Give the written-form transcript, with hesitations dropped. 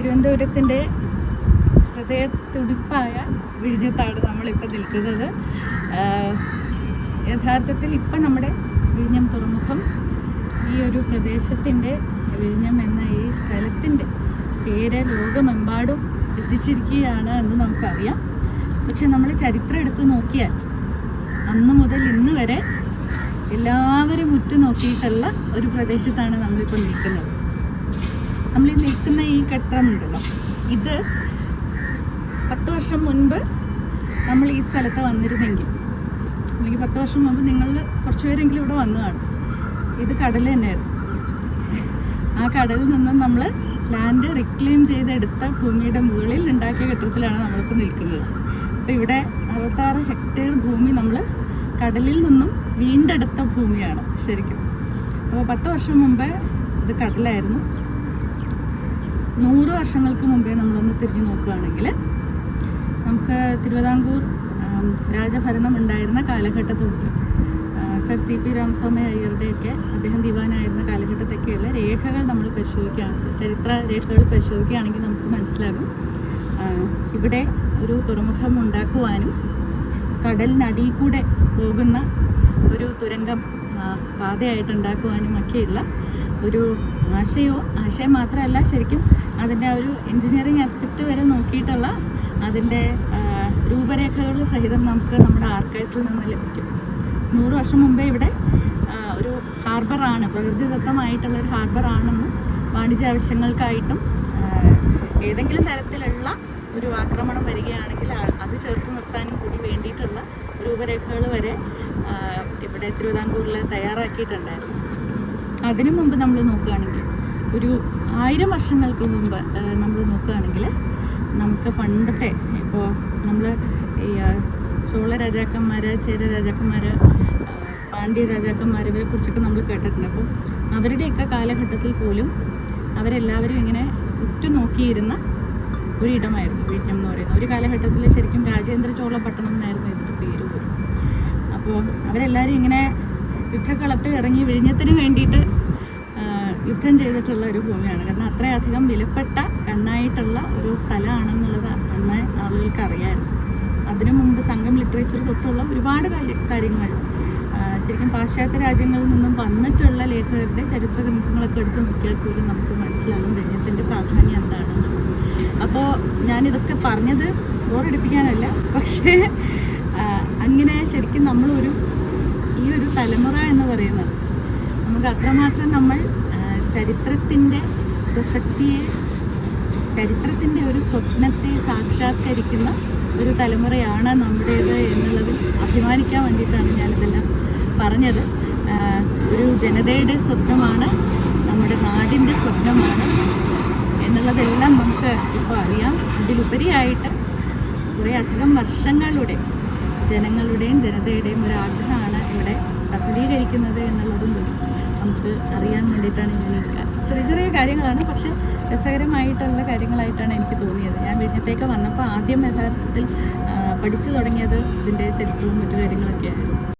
തിരുവനന്തപുരത്തിൻ്റെ ഹൃദയത്തുടിപ്പായ വിഴിഞ്ഞത്താണ് നമ്മളിപ്പോൾ നിൽക്കുന്നത്. യഥാർത്ഥത്തിൽ ഇപ്പം നമ്മുടെ വിഴിഞ്ഞം തുറമുഖം ഈ ഒരു പ്രദേശത്തിൻ്റെ, വിഴിഞ്ഞം എന്ന ഈ സ്ഥലത്തിൻ്റെ പേര് ലോകമെമ്പാടും എത്തിച്ചിരിക്കുകയാണ് എന്ന് നമുക്കറിയാം. പക്ഷെ നമ്മൾ ചരിത്രം എടുത്തു നോക്കിയാൽ അന്ന് മുതൽ ഇന്ന് വരെ എല്ലാവരും ഉറ്റുനോക്കിയിട്ടുള്ള ഒരു പ്രദേശത്താണ് നമ്മളിപ്പോൾ നിൽക്കുന്നത്. നമ്മൾ ഈ നിൽക്കുന്ന ഈ കെട്ടിടമുണ്ടല്ലോ, ഇത് 10 വർഷം മുൻപ് നമ്മൾ ഈ സ്ഥലത്ത് വന്നിരുന്നെങ്കിൽ, അല്ലെങ്കിൽ 10 വർഷം മുമ്പ് നിങ്ങൾ കുറച്ച് പേരെങ്കിലും ഇവിടെ വന്നു കാണും. ഇത് കടൽ തന്നെയായിരുന്നു. ആ കടലിൽ നിന്നും നമ്മൾ ലാൻഡ് റിക്ലെയിം ചെയ്തെടുത്ത ഭൂമിയുടെ മുകളിൽ ഉണ്ടാക്കിയ കെട്ടിടത്തിലാണ് നമ്മളിപ്പോൾ നിൽക്കുന്നത്. അപ്പോൾ ഇവിടെ 66 ഹെക്ടയർ ഭൂമി നമ്മൾ കടലിൽ നിന്നും വീണ്ടെടുത്ത ഭൂമിയാണ് ശരിക്കും. അപ്പോൾ 10 വർഷം മുമ്പേ ഇത് കടലായിരുന്നു. 100 വർഷങ്ങൾക്ക് മുമ്പേ നമ്മളൊന്ന് തിരിഞ്ഞു നോക്കുകയാണെങ്കിൽ നമുക്ക് തിരുവിതാംകൂർ രാജഭരണം ഉണ്ടായിരുന്ന കാലഘട്ടത്തോട് സർ CP രാമസ്വാമി അയ്യരുടെയൊക്കെ, അദ്ദേഹം ദിവാനായിരുന്ന കാലഘട്ടത്തൊക്കെയുള്ള രേഖകൾ നമ്മൾ പരിശോധിക്കുകയാണെങ്കിൽ, ചരിത്ര രേഖകൾ പരിശോധിക്കുകയാണെങ്കിൽ നമുക്ക് മനസ്സിലാകും ഇവിടെ ഒരു തുറമുഖം ഉണ്ടാക്കുവാനും കടലിനടിയിൽ കൂടെ പോകുന്ന ഒരു തുരങ്കം പാതയായിട്ട് ഉണ്ടാക്കുവാനും ഒക്കെയുള്ള ഒരു ആശയം മാത്രമല്ല, ശരിക്കും അതിൻ്റെ ആ ഒരു എൻജിനീയറിംഗ് ആസ്പെക്റ്റ് വരെ നോക്കിയിട്ടുള്ള അതിൻ്റെ രൂപരേഖകൾ സഹിതം നമുക്ക് നമ്മുടെ ആർക്കൈവ്സിൽ നിന്ന് ലഭിക്കും. 100 വർഷം മുമ്പേ ഇവിടെ ഒരു ഹാർബറാണ്, പ്രകൃതിദത്തമായിട്ടുള്ളൊരു ഹാർബറാണെന്നും വാണിജ്യ ആവശ്യങ്ങൾക്കായിട്ടും ഏതെങ്കിലും തരത്തിലുള്ള ഒരു ആക്രമണം വരികയാണെങ്കിൽ അത് ചേർത്ത് നിർത്താനും കൂടി വേണ്ടിയിട്ടുള്ള രൂപരേഖകൾ വരെ ഇവിടെ തിരുവിതാംകൂറിൽ തയ്യാറാക്കിയിട്ടുണ്ടായിരുന്നു. അതിനു മുമ്പ് നമ്മൾ നോക്കുകയാണെങ്കിൽ, ഒരു 1000 വർഷങ്ങൾക്ക് മുമ്പ് നമ്മൾ നോക്കുകയാണെങ്കിൽ നമുക്ക് പണ്ടത്തെ, ഇപ്പോൾ നമ്മൾ ഈ ചോള രാജാക്കന്മാർ, ചേര രാജാക്കന്മാർ, പാണ്ഡ്യ രാജാക്കന്മാർ, ഇവരെ കുറിച്ചൊക്കെ നമ്മൾ കേട്ടിട്ടുണ്ട്. അപ്പോൾ അവരുടെയൊക്കെ കാലഘട്ടത്തിൽ പോലും അവരെല്ലാവരും ഇങ്ങനെ ഉറ്റുനോക്കിയിരുന്ന ഒരിടമായിരുന്നു വിഴിഞ്ഞം എന്ന് പറയുന്നത്. ഒരു കാലഘട്ടത്തിൽ ശരിക്കും രാജേന്ദ്ര ചോള പട്ടണം എന്നായിരുന്നു ഇതിൻ്റെ പേര് പോലും. അപ്പോൾ അവരെല്ലാവരും ഇങ്ങനെ യുദ്ധക്കളത്തിൽ ഇറങ്ങി വിഴിഞ്ഞത്തിന് വേണ്ടിയിട്ട് യുദ്ധം ചെയ്തിട്ടുള്ള ഒരു ഭൂമിയാണ്. കാരണം അത്രയധികം വിലപ്പെട്ട കണ്ണായിട്ടുള്ള ഒരു സ്ഥലമാണെന്നുള്ളത് അന്ന് ആളുകൾക്ക് അറിയാമായിരുന്നു. അതിനു മുമ്പ് സംഘം ലിറ്ററേച്ചർ തൊട്ടുള്ള ഒരുപാട് കാര്യങ്ങൾ, ശരിക്കും പാശ്ചാത്യ രാജ്യങ്ങളിൽ നിന്നും വന്നിട്ടുള്ള ലേഖകരുടെ ചരിത്ര ഗ്രന്ഥങ്ങളൊക്കെ എടുത്ത് നോക്കിയാൽ പോലും നമുക്ക് മനസ്സിലാകും വിഴിഞ്ഞത്തിൻ്റെ പ്രാധാന്യം എന്താണെന്നുള്ളത്. അപ്പോൾ ഞാനിതൊക്കെ പറഞ്ഞത് ബോറടിപ്പിക്കാനല്ല, പക്ഷേ അങ്ങനെ ശരിക്കും ഈ ഒരു തലമുറ എന്ന് പറയുന്നത് നമുക്ക് അത്രമാത്രം നമ്മൾ ചരിത്രത്തിൻ്റെ പ്രസക്തിയെ, ചരിത്രത്തിൻ്റെ ഒരു സ്വപ്നത്തെ സാക്ഷാത്കരിക്കുന്ന ഒരു തലമുറയാണ് നമ്മുടേത് എന്നുള്ളതിൽ അഭിമാനിക്കാൻ വേണ്ടിയിട്ടാണ് ഞാനിതെല്ലാം പറഞ്ഞത്. ഒരു ജനതയുടെ സ്വപ്നമാണ്, നമ്മുടെ നാടിൻ്റെ സ്വപ്നമാണ് എന്നുള്ളതെല്ലാം നമുക്ക് ഇപ്പോൾ അറിയാം. ഇതിലുപരിയായിട്ട് കുറേ അധികം വർഷങ്ങളുടെ ജനങ്ങളുടെയും ജനതയുടെയും ഒരു ആഗ്രഹമാണ് ഇവിടെ സഫലീകരിക്കുന്നത് എന്നുള്ളതും കൂടി നമുക്ക് അറിയാൻ വേണ്ടിയിട്ടാണ് ഞാൻ ചെറിയ ചെറിയ കാര്യങ്ങളാണ്, പക്ഷേ രസകരമായിട്ടുള്ള കാര്യങ്ങളായിട്ടാണ് എനിക്ക് തോന്നിയത്. ഞാൻ വിഴിഞ്ഞത്തേക്ക് വന്നപ്പോൾ ആദ്യം യഥാർത്ഥത്തിൽ പഠിച്ചു തുടങ്ങിയത് ഇതിൻ്റെ ചരിത്രവും മറ്റു കാര്യങ്ങളൊക്കെ ആയിരുന്നു.